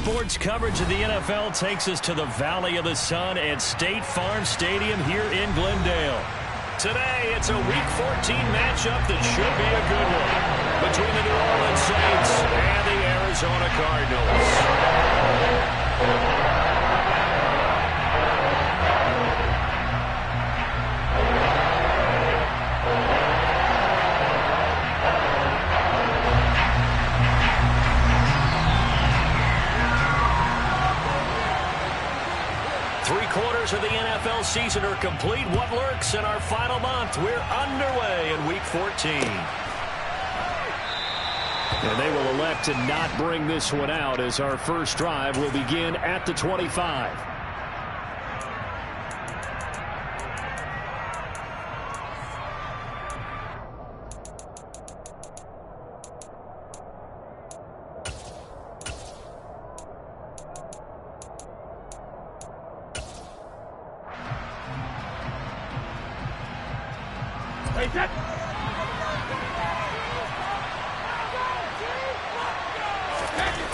Sports coverage of the NFL takes us to the Valley of the Sun at State Farm Stadium here in Glendale. Today, it's a Week 14 matchup that should be a good one between the New Orleans Saints and the Arizona Cardinals. 3/4 of the NFL season are complete. What lurks in our final month? We're underway in Week 14. And they will elect to not bring this one out as our first drive will begin at the 25.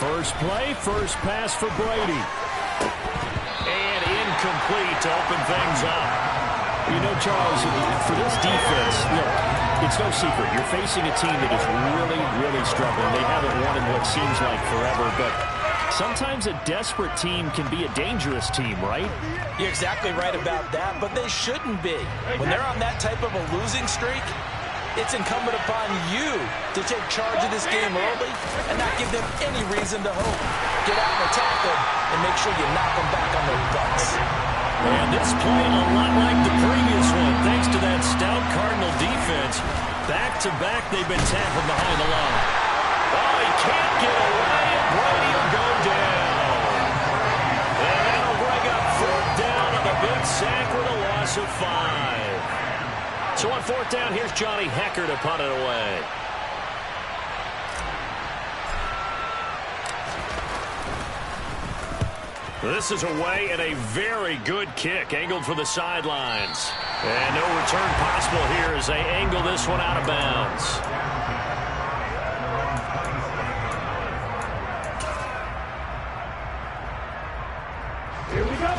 First play, first pass for Brady. And incomplete to open things up. You know, Charles, for this defense, look, it's no secret. You're facing a team that is really, really struggling. They haven't won in what seems like forever, but sometimes a desperate team can be a dangerous team, right? You're exactly right about that, but they shouldn't be. When they're on that type of a losing streak, it's incumbent upon you to take charge of this game early and not give them any reason to hope. Get out and attack them and make sure you knock them back on their butts. And this play a lot like the previous one, thanks to that stout Cardinal defense. Back-to-back, they've been tackled behind the line. Oh, he can't get away, and Brady will go down. And that'll bring up 4th down on the big sack with a loss of 5. So on 4th down, here's Johnny Hekker to punt it away. This is away and a very good kick, angled for the sidelines. And no return possible here as they angle this one out of bounds. Here we go.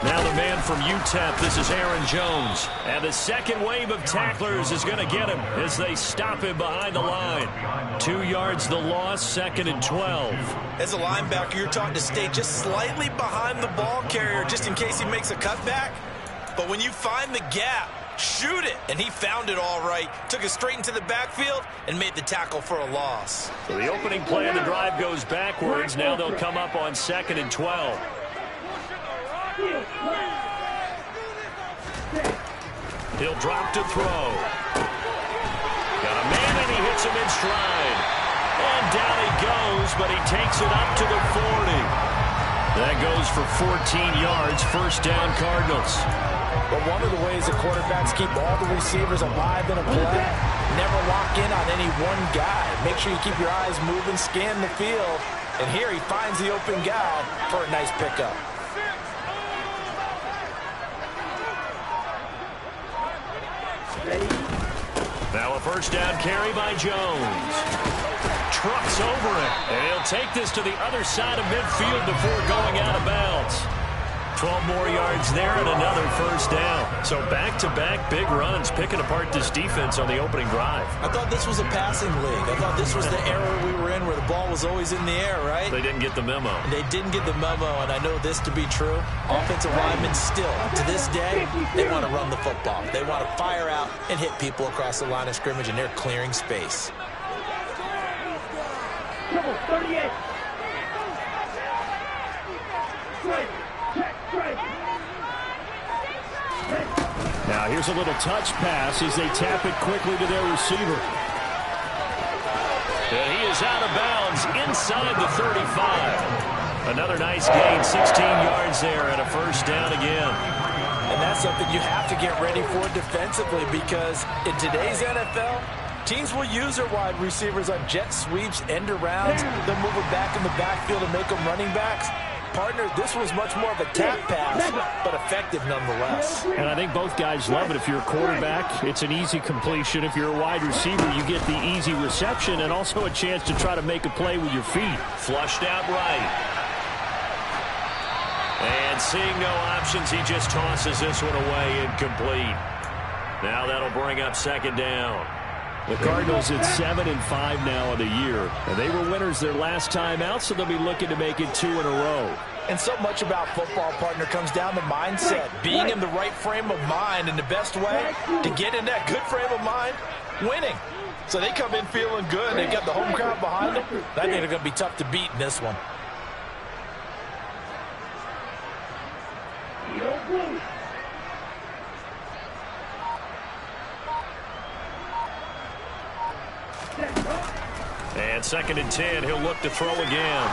Now the man from UTEP, this is Aaron Jones. And the second wave of tacklers is going to get him as they stop him behind the line. 2 yards the loss, 2nd and 12. As a linebacker, you're taught to stay just slightly behind the ball carrier just in case he makes a cutback. But when you find the gap, shoot it. And he found it all right. Took it straight into the backfield and made the tackle for a loss. So the opening play of the drive goes backwards. Now they'll come up on 2nd and 12. He'll drop to throw. Got a man and he hits him in stride. And down he goes, but he takes it up to the 40. That goes for 14 yards. 1st down, Cardinals. But one of the ways the quarterbacks keep all the receivers alive in a play, never lock in on any one guy. Make sure you keep your eyes moving, scan the field. And here he finds the open guy for a nice pickup. Now a 1st down carry by Jones. Trucks over it. And he'll take this to the other side of midfield before going out of bounds. 12 more yards there and another 1st down. So back-to-back big runs picking apart this defense on the opening drive. I thought this was a passing league. I thought this was the era we were in where the ball was always in the air, right? They didn't get the memo. They didn't get the memo, and I know this to be true. Offensive linemen still, to this day, they want to run the football. They want to fire out and hit people across the line of scrimmage, and they're clearing space. Double 38. Now here's a little touch pass as they tap it quickly to their receiver. And he is out of bounds inside the 35. Another nice gain, 16 yards there and a 1st down again. And that's something you have to get ready for defensively because in today's NFL, teams will use their wide receivers on jet sweeps, end arounds. They'll move them back in the backfield and make them running backs. Partner, this was much more of a tap pass, but effective nonetheless. And I think both guys love it. If you're a quarterback, it's an easy completion. If you're a wide receiver, you get the easy reception and also a chance to try to make a play with your feet. Flushed out right. And seeing no options, he just tosses this one away incomplete. Now that'll bring up second down. The Cardinals at 7-5 now in the year. And they were winners their last time out, so they'll be looking to make it 2 in a row. And so much about football, partner, comes down to mindset. Being in the right frame of mind, and the best way to get in that good frame of mind, winning. So they come in feeling good. They've got the home crowd behind them. I think they're going to be tough to beat in this one. And 2nd and 10, he'll look to throw again.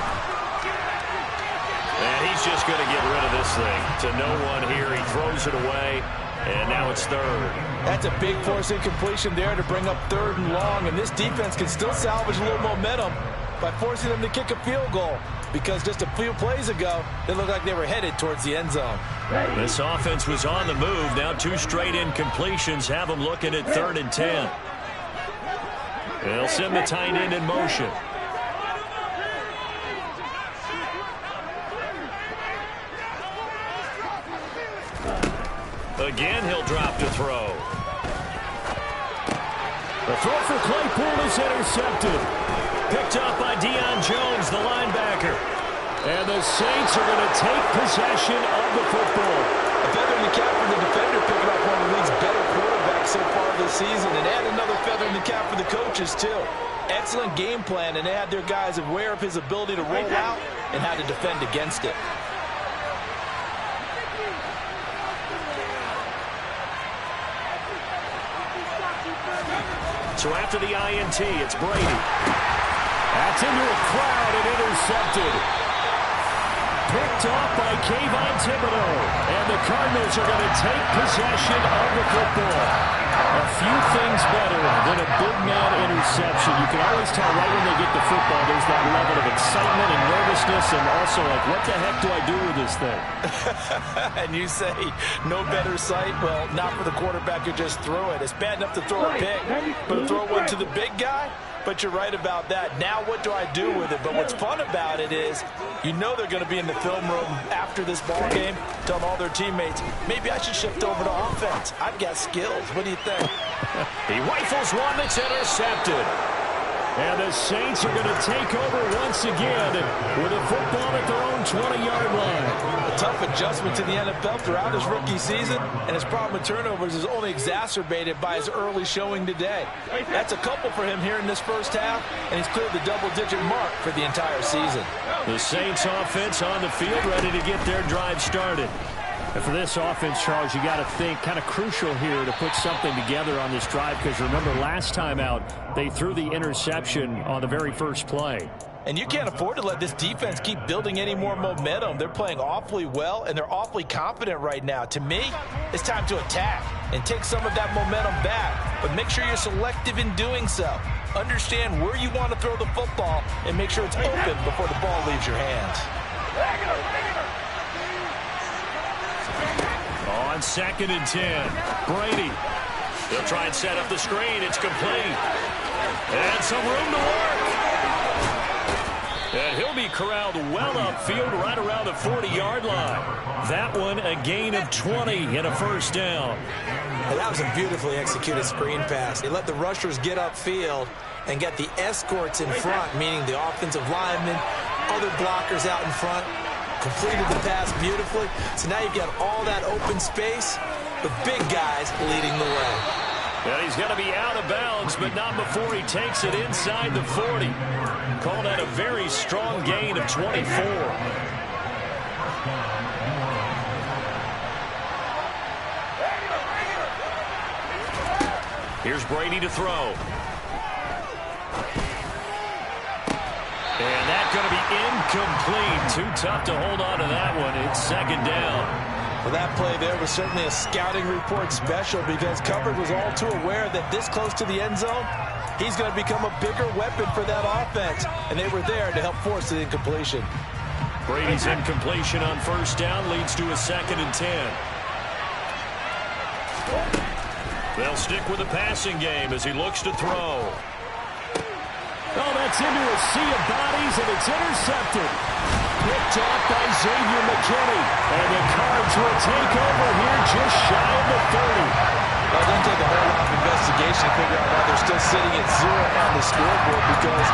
And he's just going to get rid of this thing. To no one here, he throws it away, and now it's 3rd. That's a big force incompletion there to bring up 3rd and long, and this defense can still salvage a little momentum by forcing them to kick a field goal, because just a few plays ago, they looked like they were headed towards the end zone. This offense was on the move. Now 2 straight incompletions have them looking at 3rd and 10. They'll send the tight end in motion. Again, he'll drop to throw. The throw for Claypool is intercepted. Picked up by Deion Jones, the linebacker. And the Saints are going to take possession of the football. A feather in the cap for the defender, picking up one of the league's better quarterbacks so far this season, and add another feather in the cap for the coaches, too. Excellent game plan, and they had their guys aware of his ability to roll out and how to defend against it. So after the INT, it's Brady. That's into a crowd and intercepted. Picked off by Kayvon Thibodeau. And the Cardinals are going to take possession of the football. A few things better than a big man interception. You can always tell right when they get the football, there's that level of excitement and nervousness, and also like, what the heck do I do with this thing? And you say, no better sight? Well, not for the quarterback who just threw it. It's bad enough to throw a pick, but to throw one to the big guy? But you're right about that. Now what do I do with it? But what's fun about it is, you know they're going to be in the film room after this ball game, telling all their teammates, maybe I should shift over to offense. I've got skills. What do you think? He rifles one that's intercepted. And the Saints are going to take over once again with a football at their own 20-yard line. A tough adjustment to the NFL throughout his rookie season, and his problem with turnovers is only exacerbated by his early showing today. That's a couple for him here in this first half, and he's cleared the double-digit mark for the entire season. The Saints offense on the field, ready to get their drive started. And for this offense, Charles, you got to think kind of crucial here to put something together on this drive, because remember last time out, they threw the interception on the very first play. And you can't afford to let this defense keep building any more momentum. They're playing awfully well, and they're awfully confident right now. To me, it's time to attack and take some of that momentum back. But make sure you're selective in doing so. Understand where you want to throw the football and make sure it's open before the ball leaves your hands. On 2nd and 10, Brady. They'll try and set up the screen. It's complete. And some room to work. And he'll be corralled well upfield right around the 40-yard line. That one a gain of 20 and a first down. And that was a beautifully executed screen pass. They let the rushers get upfield and get the escorts in front, meaning the offensive linemen, other blockers out in front. Completed the pass beautifully. So now you've got all that open space with big guys leading the way. And he's going to be out of bounds, but not before he takes it inside the 40. Called that a very strong gain of 24. Here's Brady to throw. And that's going to be incomplete. Too tough to hold on to that one. It's 2nd down. Well, that play there was certainly a scouting report special, because Covered was all too aware that this close to the end zone, he's going to become a bigger weapon for that offense. And they were there to help force the incompletion. Brady's incompletion on first down leads to a 2nd and 10. They'll stick with the passing game as he looks to throw. Oh, that's into a sea of bodies, and it's intercepted. Picked off by Xavier McKinney. And the Cards will take over here just shy of the 30. Well, it doesn't take a whole lot of investigation to figure out why they're still sitting at 0 on the scoreboard, because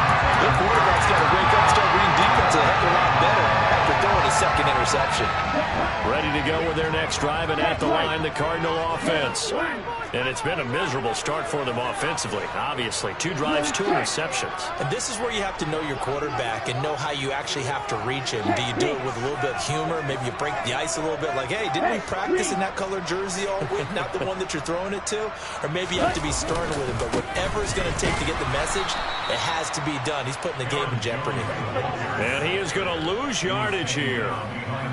their quarterback's got to wake up and start reading defense a heck of a lot better after throwing a 2nd interception. Ready to go with their next drive, and at the line, the Cardinal offense. And it's been a miserable start for them offensively, obviously. 2 drives, 2 interceptions. And this is where you have to know your quarterback and know how you actually have to reach him. Do you do it with a little bit of humor? Maybe you break the ice a little bit, like, hey, didn't we practice in that color jersey all week, not the one that you're throwing it to? Or maybe you have to be stern with him. But whatever it's going to take to get the message, it has to be done. He's putting the game in jeopardy. And he is going to lose yardage here.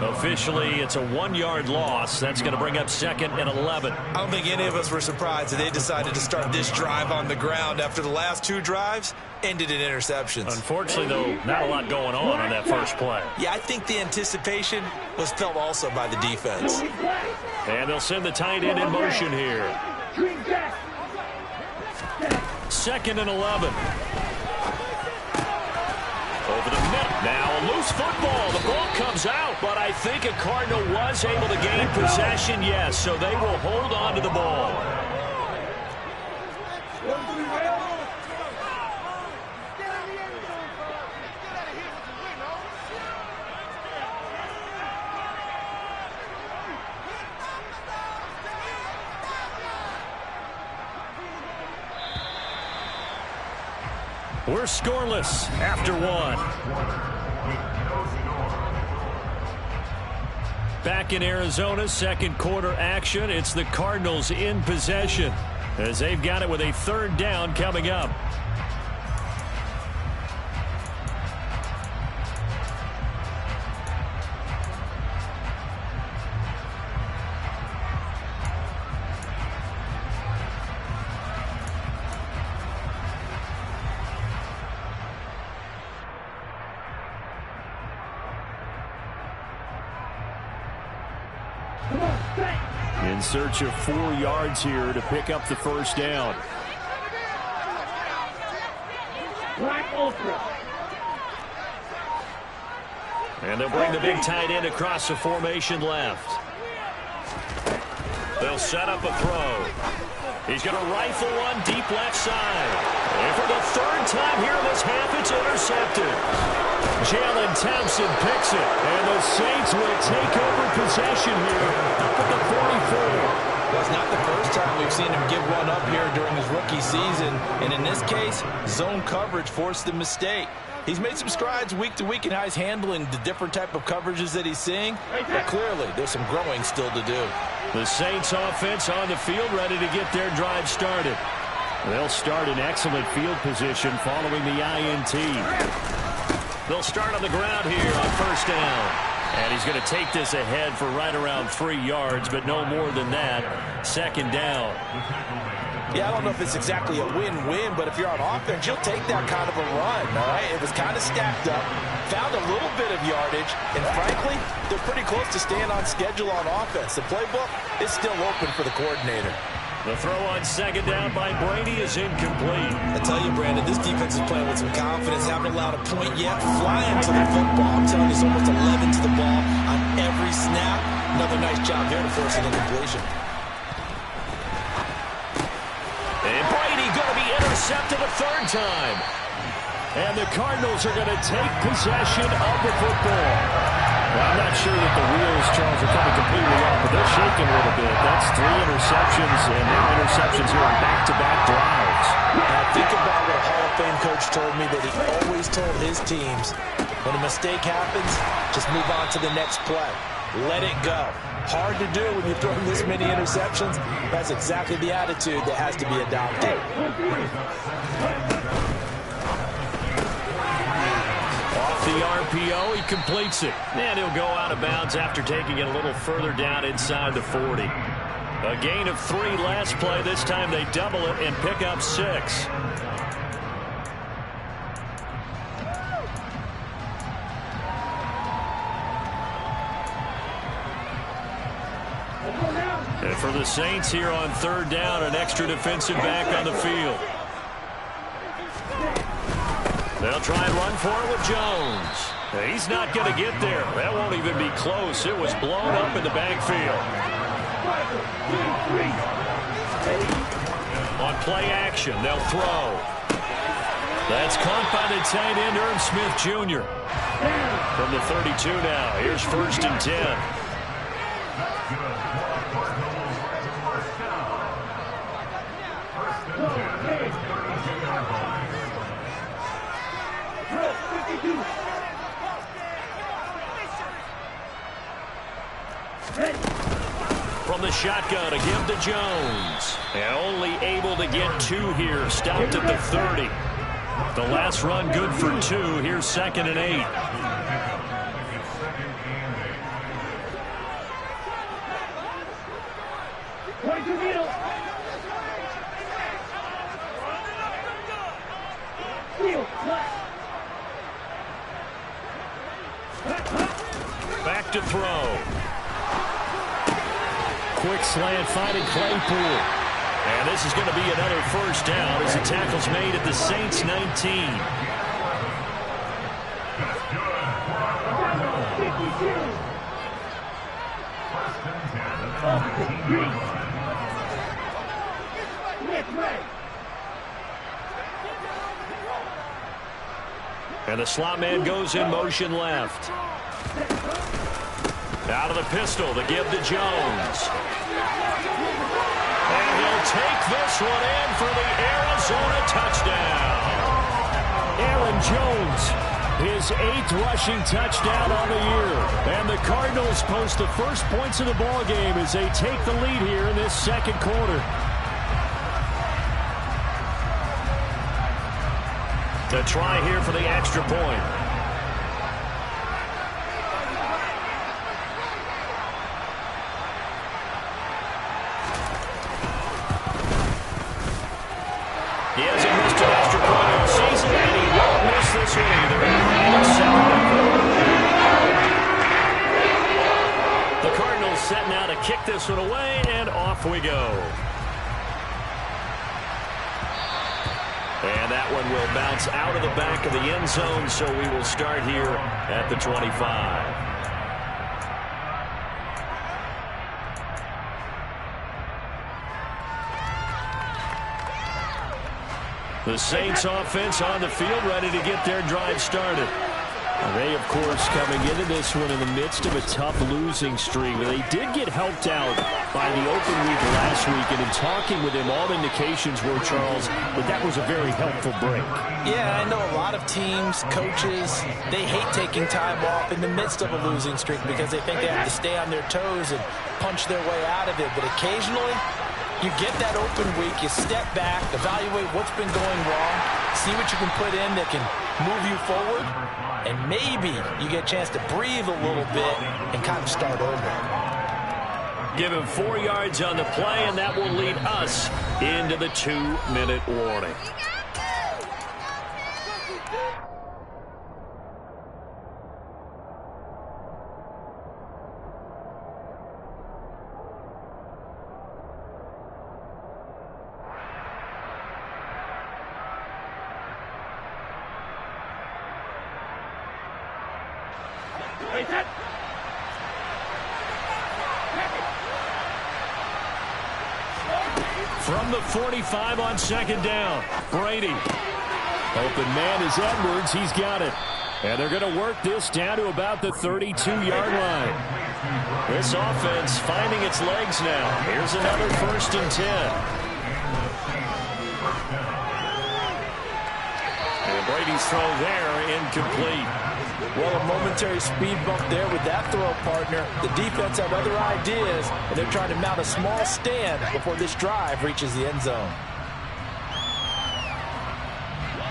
Officially, it's a 1-yard loss. That's going to bring up 2nd and 11. I don't think any of us were surprised that they decided to start this drive on the ground after the last 2 drives ended in interceptions. Unfortunately, though, not a lot going on that first play. Yeah, I think the anticipation was felt also by the defense. And they'll send the tight end in motion here. 2nd and 11. Over the middle. Now a loose football. The ball comes out, but I think a Cardinal was able to gain possession, yes, so they will hold on to the ball. We're scoreless after 1. Back in Arizona, 2nd quarter action. It's the Cardinals in possession as they've got it with a 3rd down coming up. In search of 4 yards here to pick up the first down. And they'll bring the big tight end across the formation left. They'll set up a throw. He's going to rifle one deep left side. And for the 3rd time here in this half, it's intercepted. Jalen Thompson picks it, and the Saints will take over possession here up at the 44. Well, it's not the first time we've seen him give one up here during his rookie season. And in this case, zone coverage forced the mistake. He's made some strides week to week in how he's handling the different type of coverages that he's seeing. But clearly, there's some growing still to do. The Saints offense on the field ready to get their drive started. They'll start in excellent field position following the INT. They'll start on the ground here on first down. And he's going to take this ahead for right around 3 yards, but no more than that. 2nd down. Yeah, I don't know if it's exactly a win-win, but if you're on offense, you'll take that kind of a run, all right? It was kind of stacked up, found a little bit of yardage, and frankly, they're pretty close to staying on schedule on offense. The playbook is still open for the coordinator. The throw on 2nd down by Brady is incomplete. I tell you, Brandon, this defense is playing with some confidence. Haven't allowed a point yet. Flying to the football. I'm telling you, it's almost 11 to the ball on every snap. Another nice job there to force an incompletion. And Brady going to be intercepted a 3rd time. And the Cardinals are going to take possession of the football. Well, I'm not sure that the wheels, Charles, are coming completely off, but they're shaking a little bit. That's 3 interceptions, and interceptions here on back-to-back drives. Now, think about what a Hall of Fame coach told me, that he always told his teams, when a mistake happens, just move on to the next play. Let it go. Hard to do when you're throwing this many interceptions. That's exactly the attitude that has to be adopted. The RPO, he completes it. And he'll go out of bounds after taking it a little further down inside the 40. A gain of 3 last play. This time they double it and pick up 6. the Saints here on third down, an extra defensive back on the field. They'll try and run for it with Jones. He's not going to get there. That won't even be close. It was blown up in the backfield. On play action, they'll throw. That's caught by the tight end, Irv Smith Jr. From the 32 now. Here's 1st and 10. From the shotgun, a give to Jones. And only able to get 2 here. Stopped at the 30. The last run good for 2. Here's 2nd and 8. Back to throw. Quick slant finding Claypool. And this is going to be another 1st down as the tackle's made at the Saints 19. And the slot man goes in motion left. Out of the pistol to give to Jones. And he'll take this one in for the Arizona touchdown. Aaron Jones, his 8th rushing touchdown on the year. And the Cardinals post the first points of the ball game as they take the lead here in this 2nd quarter. To try here for the extra point. He hasn't missed an extra point all season, and he won't miss this one either. The Cardinals set now to kick this one away, and off we go. And that one will bounce out of the back of the end zone, so we will start here at the 25. The Saints offense on the field, ready to get their drive started. They, of course, coming into this one in the midst of a tough losing streak. They did get helped out by the open week last week, and in talking with him, all indications were, Charles, that was a very helpful break. Yeah, I know a lot of teams, coaches, they hate taking time off in the midst of a losing streak because they think they have to stay on their toes and punch their way out of it. But occasionally, you get that open week, you step back, evaluate what's been going wrong, see what you can put in that can move you forward, and maybe you get a chance to breathe a little bit and kind of start over. Give him 4 yards on the play, and that will lead us into the 2-minute warning. From the 45 on 2nd down, Brady. Open man is Edwards. He's got it. And they're going to work this down to about the 32-yard line. This offense finding its legs now. Here's another 1st and 10. And Brady's throw there, incomplete. Well, a momentary speed bump there with that throw, partner. The defense had other ideas, and they're trying to mount a small stand before this drive reaches the end zone.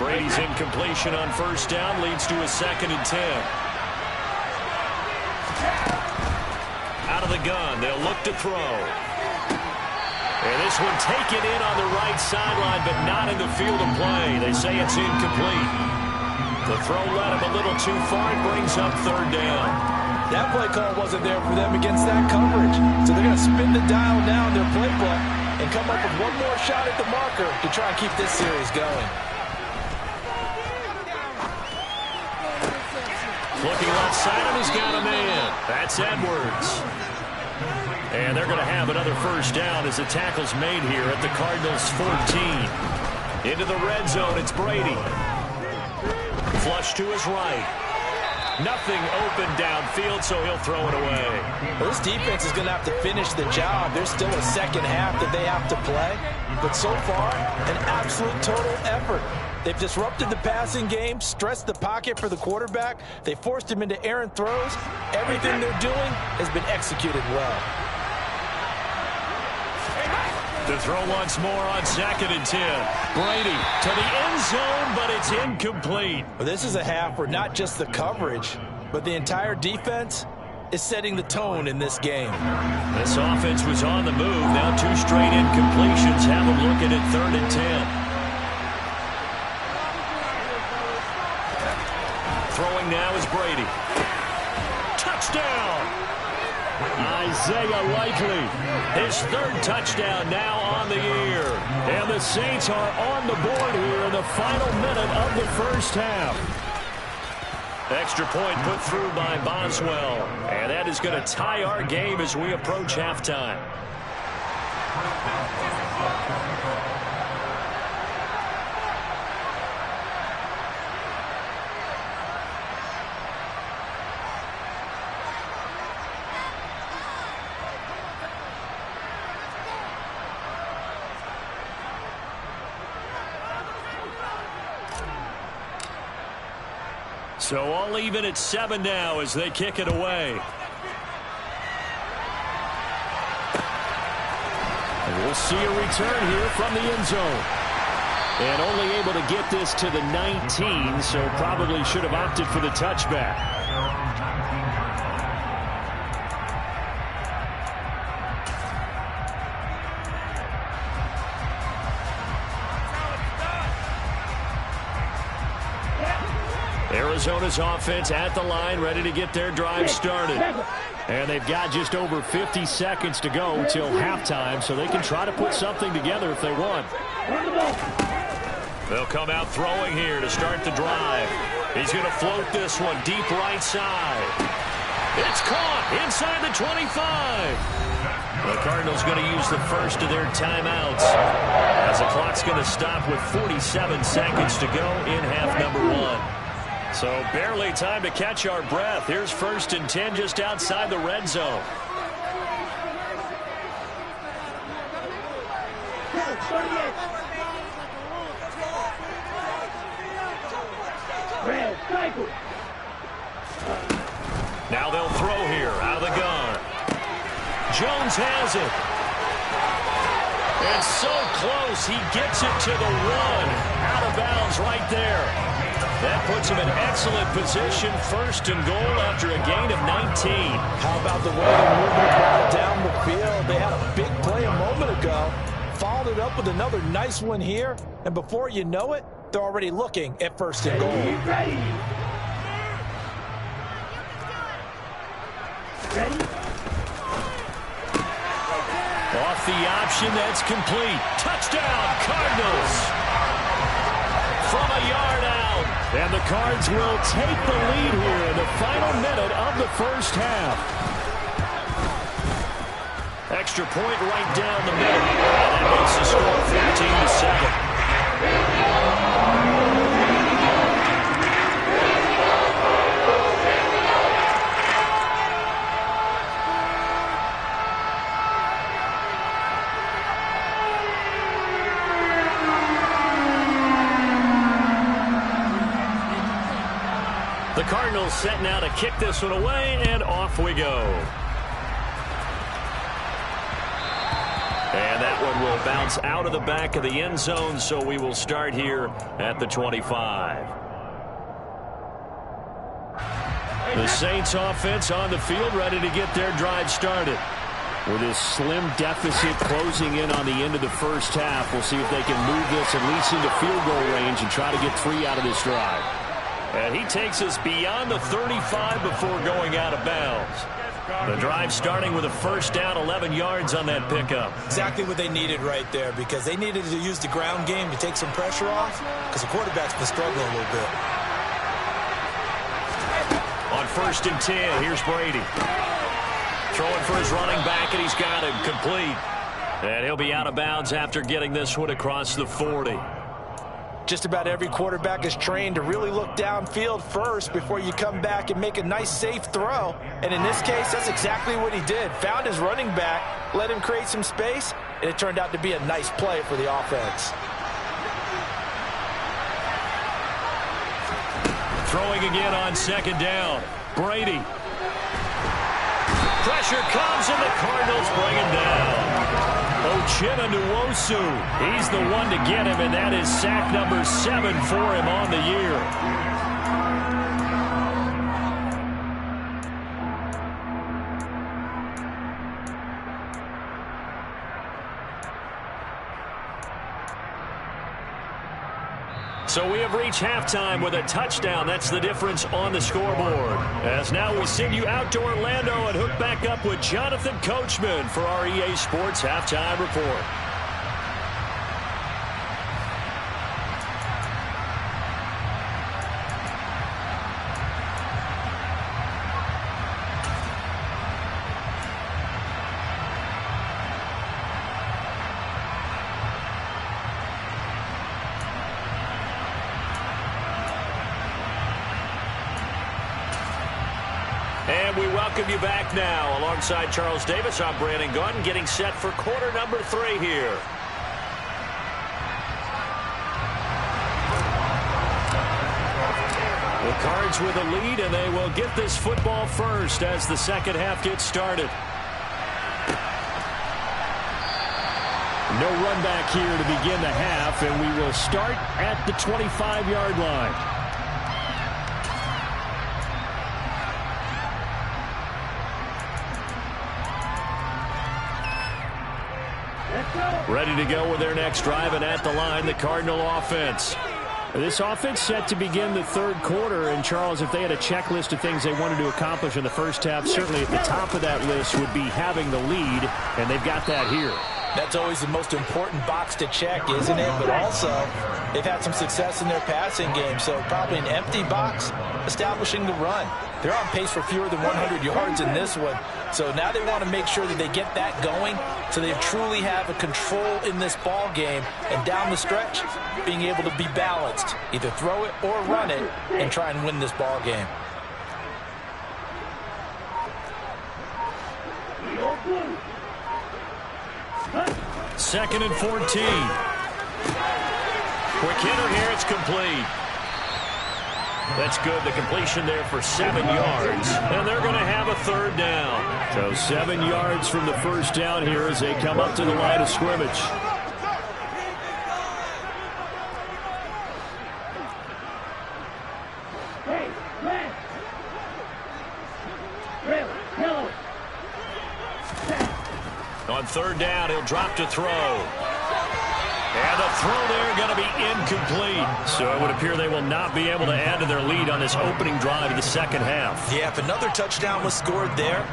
Brady's incompletion on 1st down leads to a 2nd and 10. Out of the gun, they'll look to throw. And this one taken in on the right sideline, but not in the field of play. They say it's incomplete. The throw led him a little too far. It brings up third down. That play call wasn't there for them against that coverage. So they're going to spin the dial now in their playbook and come up with one more shot at the marker to try and keep this series going. Looking left side him, he's got a man. That's Edwards. And they're going to have another first down as the tackle's made here at the Cardinals' 14. Into the red zone, it's Brady. Flush to his right. Nothing open downfield, so he'll throw it away. Well, this defense is going to have to finish the job. There's still a second half that they have to play. But so far, an absolute total effort. They've disrupted the passing game, stressed the pocket for the quarterback. They forced him into errant throws. Everything they're doing has been executed well. The throw once more on 2nd and 10. Brady to the end zone, but it's incomplete. Well, this is a half where not just the coverage, but the entire defense is setting the tone in this game. This offense was on the move. Now 2 straight incompletions have them looking at 3rd and 10. Throwing now is Brady. Touchdown! Isaiah Likely. His 3rd touchdown now on the year. And the Saints are on the board here in the final minute of the first half. Extra point put through by Boswell. And that is going to tie our game as we approach halftime. So all even at 7 now as they kick it away. And we'll see a return here from the end zone. And only able to get this to the 19, so probably should have opted for the touchback. Arizona's offense at the line, ready to get their drive started. And they've got just over 50 seconds to go till halftime, so they can try to put something together if they want. They'll come out throwing here to start the drive. He's going to float this one deep right side. It's caught inside the 25. The Cardinals going to use the first of their timeouts as the clock's going to stop with 47 seconds to go in half number 1. So barely time to catch our breath. Here's 1st and 10 just outside the red zone. Now they'll throw here out of the gun. Jones has it. And so close, he gets it to the 1. Out of bounds right there. That puts him in excellent position, 1st and goal after a gain of 19. How about the way they moved the ball down the field? They had a big play a moment ago, followed it up with another nice one here, and before you know it, they're already looking at 1st and goal. Ready? Off the option, that's complete. Touchdown, Cardinals! From a yard out. And the Cards will take the lead here in the final minute of the first half. Extra point right down the middle. That makes the score 14-7. The Cardinals set now to kick this one away, and off we go. And that one will bounce out of the back of the end zone, so we will start here at the 25. The Saints offense on the field, ready to get their drive started. With this slim deficit closing in on the end of the first half, we'll see if they can move this at least into field goal range and try to get 3 out of this drive. And he takes us beyond the 35 before going out of bounds. The drive starting with a first down, 11 yards on that pickup. Exactly what they needed right there, because they needed to use the ground game to take some pressure off, because the quarterback's been struggling a little bit. On 1st and 10, here's Brady. Throwing for his running back, and he's got him complete. And he'll be out of bounds after getting this one across the 40. Just about every quarterback is trained to really look downfield first before you come back and make a nice, safe throw. And in this case, that's exactly what he did. Found his running back, let him create some space, and it turned out to be a nice play for the offense. Throwing again on 2nd down. Brady. Pressure comes, and the Cardinals bring him down. Uchenna Nwosu, he's the one to get him, and that is sack number 7 for him on the year. So we have reached halftime with a touchdown. That's the difference on the scoreboard. As now we send you out to Orlando and hook back up with Jonathan Coachman for our EA Sports Halftime Report. And we welcome you back now. Alongside Charles Davis, I'm Brandon Gaudin, getting set for quarter number 3 here. The Cards with a lead, and they will get this football first as the second half gets started. No run back here to begin the half, and we will start at the 25-yard line. Ready to go with their next drive, and at the line, the Cardinal offense. This offense set to begin the 3rd quarter, and Charles, if they had a checklist of things they wanted to accomplish in the first half, certainly at the top of that list would be having the lead, and they've got that here. That's always the most important box to check, isn't it? But also, they've had some success in their passing game, so probably an empty box establishing the run. They're on pace for fewer than 100 yards in this one, so now they want to make sure that they get that going so they truly have a control in this ball game, and down the stretch, being able to be balanced, either throw it or run it, and try and win this ball game. Second and 14. Quick hitter here, it's complete. That's good. The completion there for 7 yards. And they're going to have a 3rd down. So 7 yards from the first down here as they come up to the line of scrimmage. Hey, man. Yellow. On 3rd down, he'll drop to throw. And the throw there going to be incomplete. So it would appear they will not be able to add to their lead on this opening drive of the second half. Yeah, if another touchdown was scored there,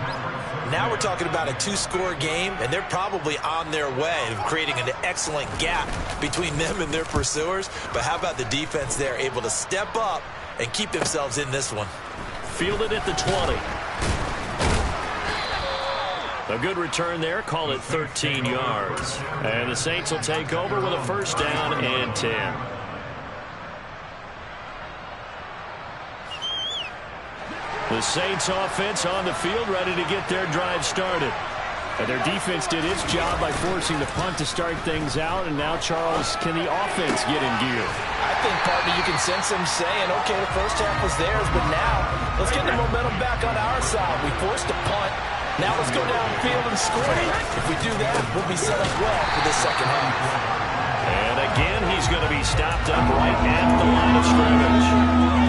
now we're talking about a 2-score game, and they're probably on their way of creating an excellent gap between them and their pursuers. But how about the defense there, able to step up and keep themselves in this one? Fielded at the 20. A good return there. Call it 13 yards. And the Saints will take over with a first down and 10. The Saints offense on the field, ready to get their drive started. And their defense did its job by forcing the punt to start things out. And now, Charles, can the offense get in gear? I think, partner, you can sense them saying, okay, the first half was theirs, but now let's get the momentum back on our side. We forced a punt. Now let's go downfield and score. If we do that, we'll be set up well for this second half. And again, he's going to be stopped up right at the line of scrimmage.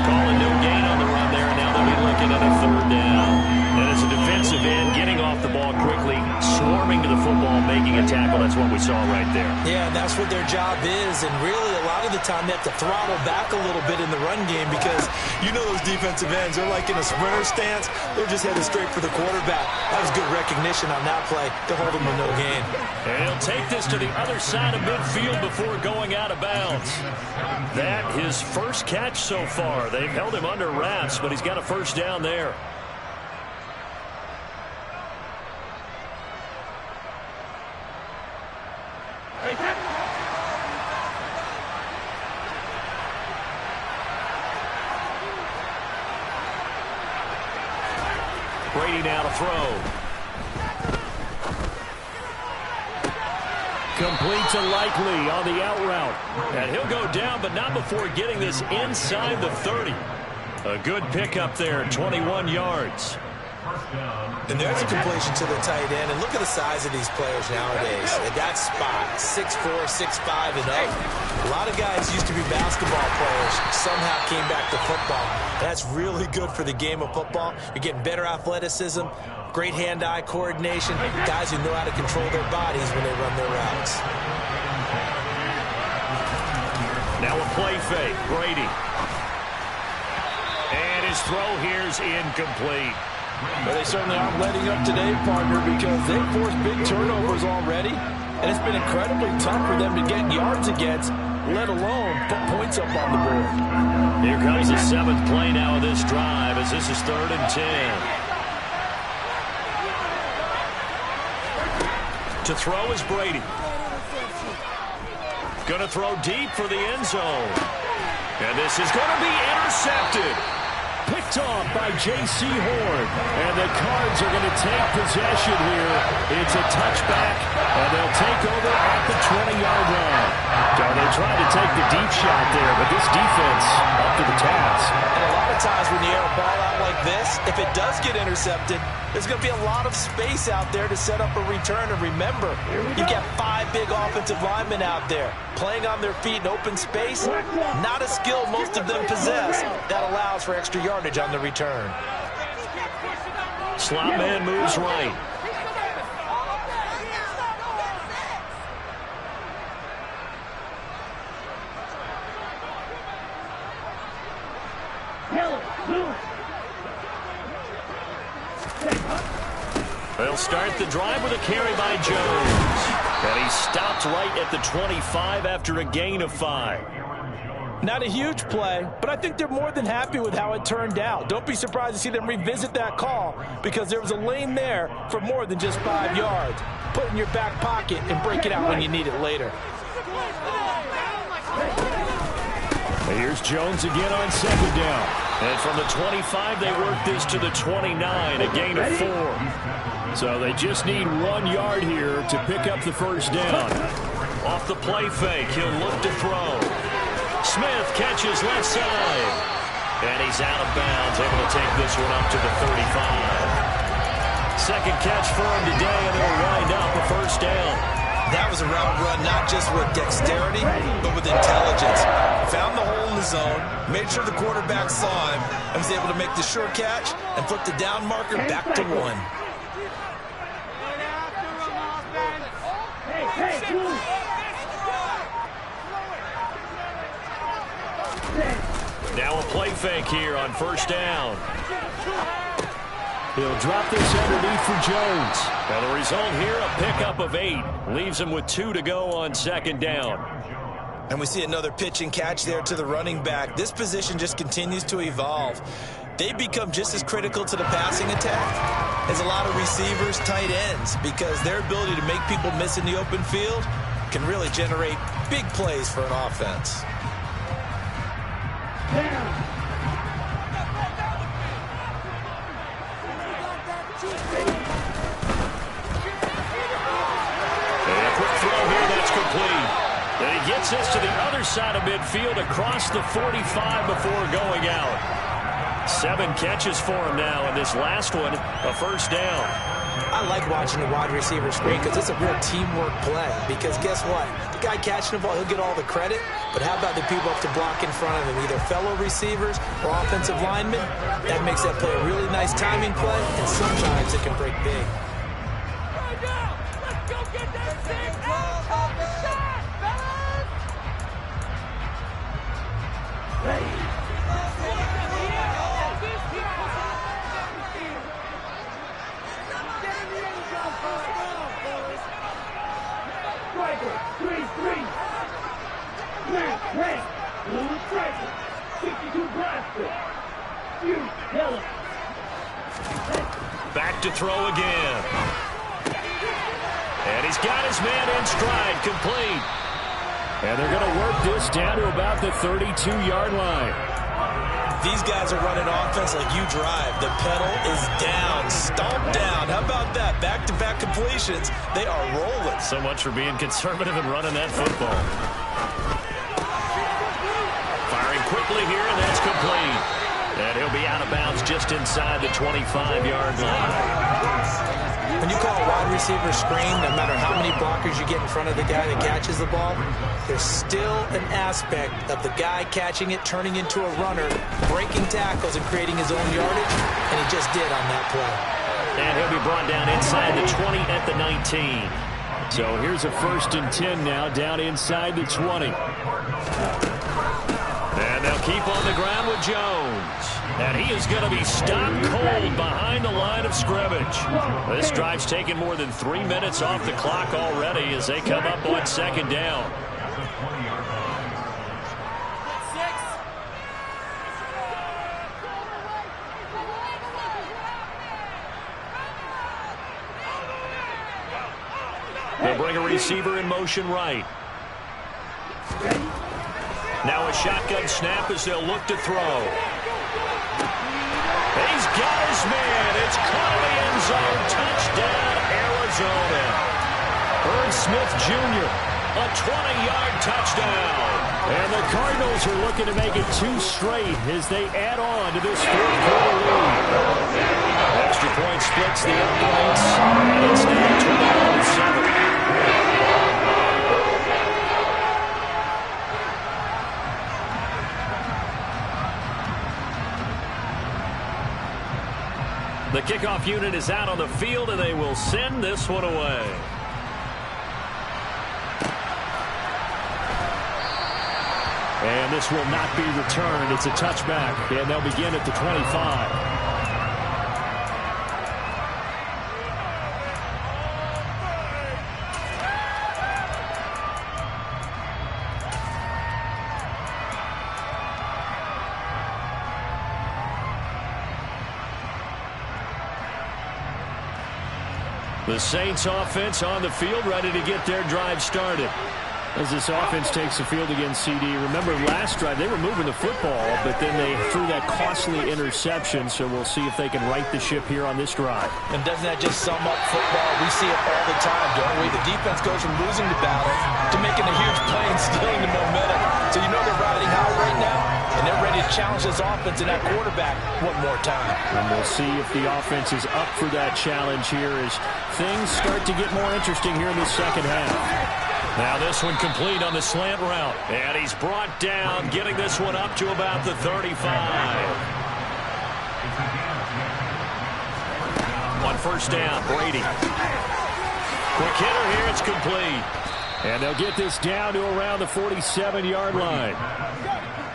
Calling no gain on the run there. Now they'll be looking at a 3rd down. And it's a defensive end getting off off the ball quickly, swarming to the football, making a tackle. That's what we saw right there. Yeah, and that's what their job is. And really, a lot of the time, they have to throttle back a little bit in the run game because you know those defensive ends, they're like in a sprinter stance. They're just headed straight for the quarterback. That was good recognition on that play to hold him to no gain. And he'll take this to the other side of midfield before going out of bounds. That his first catch so far. They've held him under wraps, but he's got a first down there. Brady now to throw. Complete to Likely on the out route. And he'll go down, but not before getting this inside the 30. A good pickup there, 21 yards. And there's a completion to the tight end. And look at the size of these players nowadays. At that spot, 6'4", 6'5", and up. A lot of guys used to be basketball players, somehow came back to football. That's really good for the game of football. You're getting better athleticism, great hand-eye coordination, guys who know how to control their bodies when they run their routes. Now a play fake, Brady. And his throw here's incomplete. But they certainly aren't letting up today, partner, because they've forced big turnovers already, and it's been incredibly tough for them to get yards against, let alone put points up on the board. Here comes the 7th play now of this drive as this is 3rd and 10. To throw is Brady. Going to throw deep for the end zone. And this is going to be intercepted. Picked off by J.C. Horn. And the Cards are going to take possession here. It's a touchback, and they'll take over at the 20-yard line. Now they tried to take the deep shot there, but this defense up to the task. And a lot of times when you air a ball out like this, if it does get intercepted, there's going to be a lot of space out there to set up a return. And remember, you've got 5 big offensive linemen out there playing on their feet in open space. Not a skill most of them possess that allows for extra yardage on the return. Slot man moves right. They'll start the drive with a carry by Jones. And he stopped right at the 25 after a gain of 5. Not a huge play, but I think they're more than happy with how it turned out. Don't be surprised to see them revisit that call because there was a lane there for more than just 5 yards. Put it in your back pocket and break it out when you need it later. Here's Jones again on 2nd down. And from the 25, they work this to the 29, a gain of 4. So they just need 1 yard here to pick up the first down. Off the play fake, he'll look to throw. Smith catches left side. And he's out of bounds, able to take this one up to the 35. Second catch for him today, and they'll wind up a first down. That was a route run not just with dexterity, but with intelligence. Found the hole in the zone, made sure the quarterback saw him, and was able to make the sure catch and flip the down marker back to 1. Now a play fake here on first down. He'll drop this underneath for Jones. Now the result here, a pickup of 8. Leaves him with 2 to go on 2nd down. And we see another pitch and catch there to the running back. This position just continues to evolve. They become just as critical to the passing attack as a lot of receivers, tight ends, because their ability to make people miss in the open field can really generate big plays for an offense. And he gets this to the other side of midfield across the 45 before going out. 7 catches for him now, and this last one, a first down. I like watching the wide receiver screen because it's a real teamwork play. Because guess what? The guy catching the ball, he'll get all the credit. But how about the people up to block in front of him, either fellow receivers or offensive linemen? That makes that play a really nice timing play, and sometimes it can break big. Black, red, blue striker, 62 blaster. You, yellow. Back to throw again. And he's got his man in stride, complete. And they're going to work this down to about the 32-yard line. These guys are running offense like you drive. The pedal is down, stomped down. How about that? Back-to-back completions. They are rolling. So much for being conservative and running that football. Firing quickly here, and that's complete. And he'll be out of bounds just inside the 25-yard line. When you call a wide receiver screen, no matter how many blockers you get in front of the guy that catches the ball, there's still an aspect of the guy catching it, turning into a runner, breaking tackles and creating his own yardage, and he just did on that play. And he'll be brought down inside the 20 at the 19. So here's a 1st and 10 now, down inside the 20. And they'll keep on the ground with Jones. And he is going to be stopped cold behind the line of scrimmage. This drive's taken more than 3 minutes off the clock already as they come up on 2nd down. They'll bring a receiver in motion right. Now a shotgun snap as they'll look to throw. He's got his man. It's caught in the end zone. Touchdown, Arizona. Herb Smith Jr., a 20-yard touchdown. And the Cardinals are looking to make it 2 straight as they add on to this 4th quarter lead. Extra point splits the uprights. It's now 21-7. The kickoff unit is out on the field, and they will send this one away. And this will not be returned. It's a touchback, and they'll begin at the 25. The Saints offense on the field, ready to get their drive started. As this offense takes the field against CD, remember last drive they were moving the football, but then they threw that costly interception, so we'll see if they can right the ship here on this drive. And doesn't that just sum up football? We see it all the time, don't we? The defense goes from losing the battle to making a huge play and stealing the momentum. So you know they're riding high right now, and they're ready to challenge this offense and that quarterback one more time. And we'll see if the offense is up for that challenge here as things start to get more interesting here in the second half. Now this one complete on the slant route. And he's brought down, getting this one up to about the 35. On 1st down, Brady. Quick hitter here, it's complete. And they'll get this down to around the 47-yard line.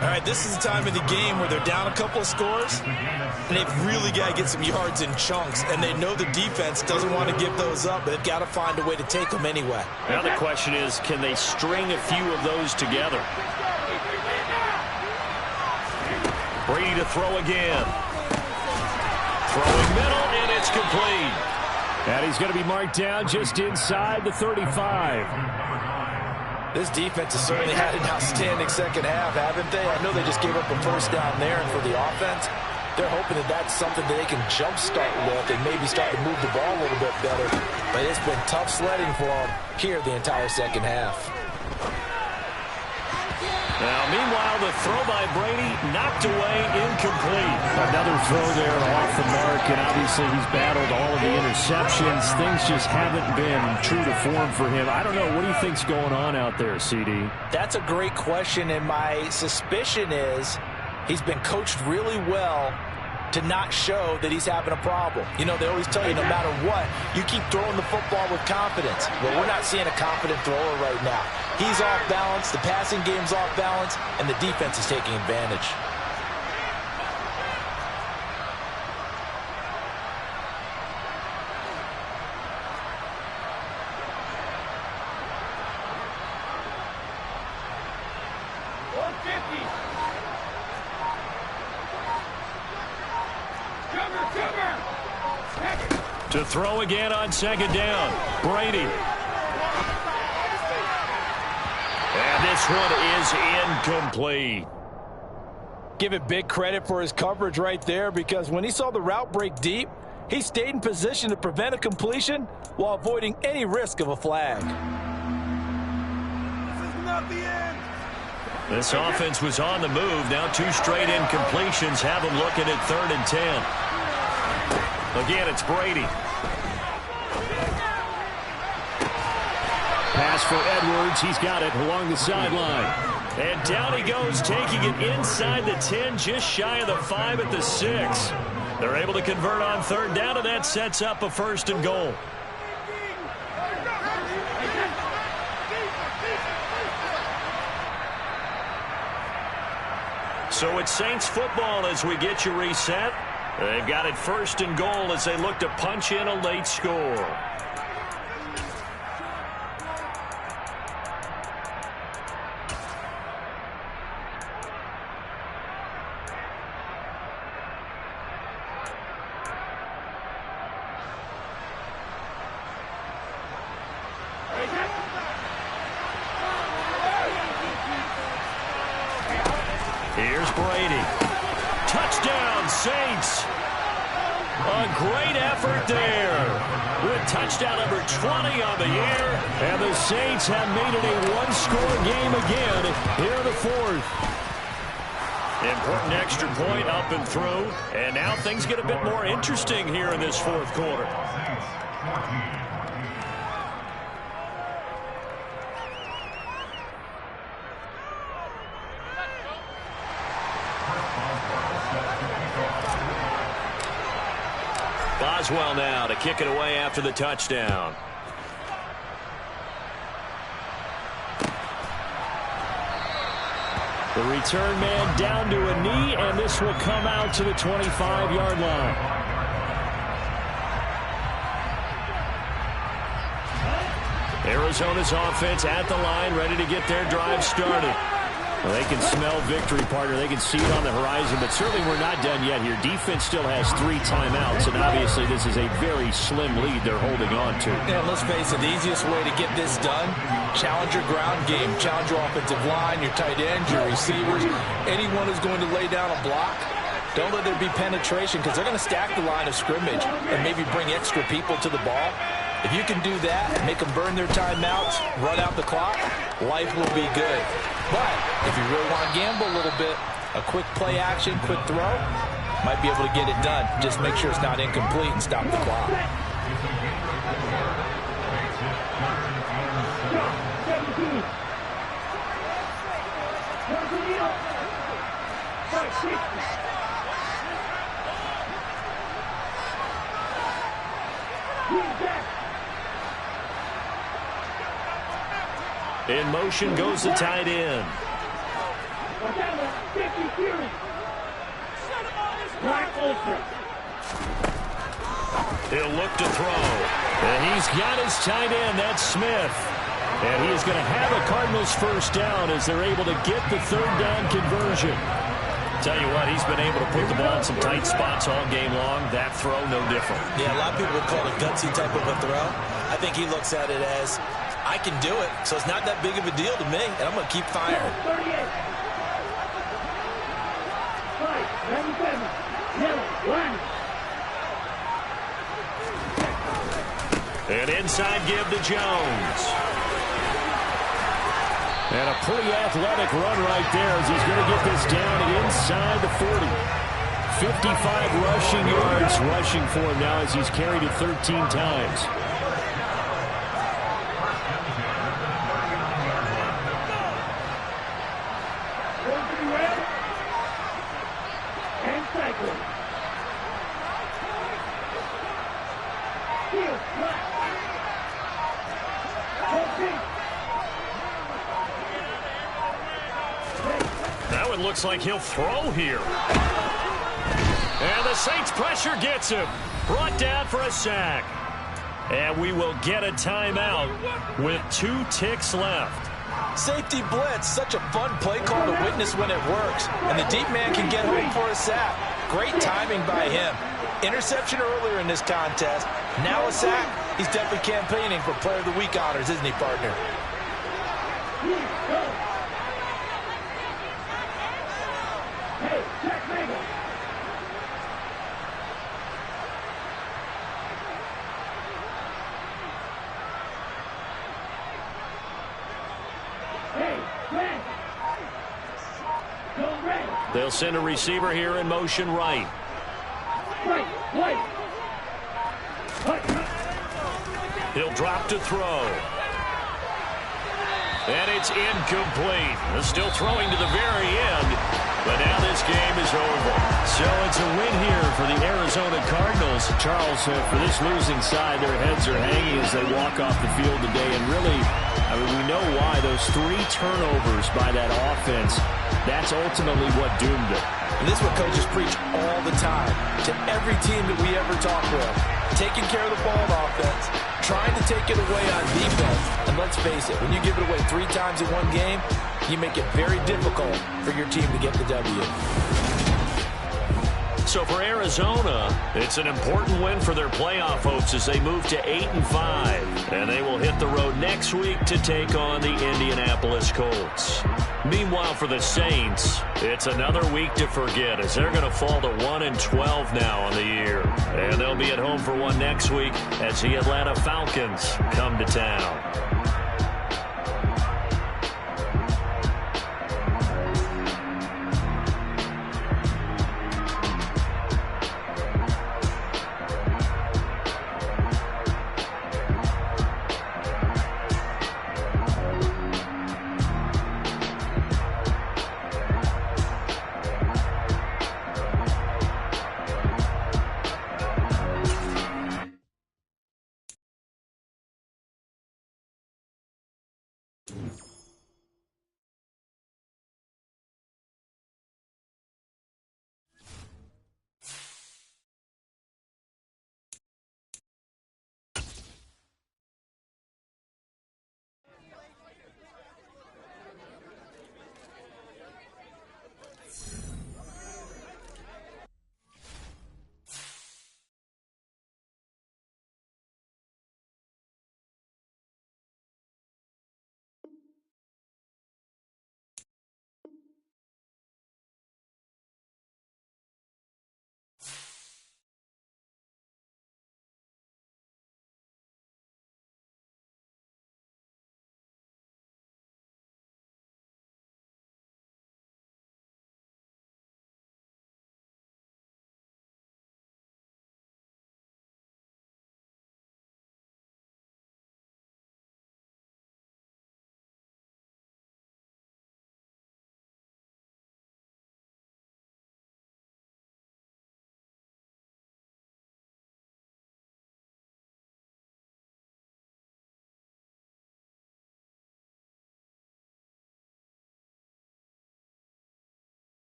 All right, this is the time of the game where they're down a couple of scores, and they've really got to get some yards in chunks, and they know the defense doesn't want to give those up, but they've got to find a way to take them anyway. Now the question is, can they string a few of those together? Brady to throw again. Throwing middle, and it's complete. And he's going to be marked down just inside the 35. This defense has certainly had an outstanding second half, haven't they? I know they just gave up a 1st down there, and for the offense, they're hoping that that's something that they can jumpstart with and maybe start to move the ball a little bit better. But it's been tough sledding for them here the entire second half. Now, meanwhile, the throw by Brady knocked away, incomplete. Another throw there off the mark, and obviously he's battled all of the interceptions. Things just haven't been true to form for him. I don't know. What do you think's going on out there, CD? That's a great question, and my suspicion is he's been coached really well to not show that he's having a problem. You know, they always tell you no matter what, you keep throwing the football with confidence. Well, we're not seeing a confident thrower right now. He's off balance, the passing game's off balance, and the defense is taking advantage. To throw again on second down. Brady. And this one is incomplete. Give it big credit for his coverage right there, because when he saw the route break deep, he stayed in position to prevent a completion while avoiding any risk of a flag. This is not the end. This offense was on the move. Now 2 straight incompletions have them looking at 3rd and 10. Again, it's Brady. Pass for Edwards. He's got it along the sideline. And down he goes, taking it inside the 10, just shy of the 5 at the 6. They're able to convert on 3rd down, and that sets up a 1st and goal. So it's Saints football as we get you reset. They've got it 1st and goal as they look to punch in a late score. Here's Brady. Touchdown, Saints. A great effort there. With touchdown number 20 on the year. And the Saints have made it a 1-score game again here in the 4th. Important extra point up and through. And now things get a bit more interesting here in this 4th quarter. Boswell now to kick it away after the touchdown. The return man down to a knee, and this will come out to the 25-yard line. Arizona's offense at the line, ready to get their drive started. Well, they can smell victory, partner. They can see it on the horizon, but certainly we're not done yet here. Defense still has 3 timeouts, and obviously this is a very slim lead they're holding on to. And let's face it, the easiest way to get this done, challenge your ground game. Challenge your offensive line, your tight ends, your receivers, anyone who's going to lay down a block. Don't let there be penetration, because they're going to stack the line of scrimmage and maybe bring extra people to the ball. If you can do that, make them burn their timeouts, run out the clock, life will be good. But if you really want to gamble a little bit, a quick play action, quick throw, might be able to get it done. Just make sure it's not incomplete and stop the clock. In motion goes the tight end. He'll look to throw. And he's got his tight end, that's Smith. And he is going to have a Cardinals 1st down as they're able to get the 3rd down conversion. Tell you what, he's been able to put the ball in some tight spots all game long. That throw, no different. Yeah, a lot of people would call it a gutsy type of a throw. I think he looks at it as, I can do it, so it's not that big of a deal to me, and I'm going to keep firing. And inside give to Jones. And a pretty athletic run right there as he's going to get this down inside the 40. 55 rushing yards rushing for him now as he's carried it 13 times. That one looks like he'll throw here. And the Saints pressure gets him. Brought down for a sack. And we will get a timeout with 2 ticks left. Safety blitz, such a fun play call to witness when it works. And the deep man can get home for a sack. Great timing by him. Interception earlier in this contest. Now a sack. He's definitely campaigning for Player of the Week honors, isn't he, partner? Hey, Jack Mangle. Hey, Grant. Go red. They'll send a receiver here in motion right. Right, right. He'll drop to throw. And it's incomplete. Still throwing to the very end, but now this game is over. So it's a win here for the Arizona Cardinals. Charles, for this losing side, their heads are hanging as they walk off the field today. And really, I mean, we know why. Those 3 turnovers by that offense, that's ultimately what doomed it. And this is what coaches preach all the time to every team that we ever talk with. Taking care of the ball on offense, trying to take it away on defense. And let's face it, when you give it away 3 times in one game, you make it very difficult for your team to get the W. So for Arizona, it's an important win for their playoff hopes as they move to 8-5. And they will hit the road next week to take on the Indianapolis Colts. Meanwhile, for the Saints, it's another week to forget as they're going to fall to 1-12 now on the year. And they'll be at home for one next week as the Atlanta Falcons come to town.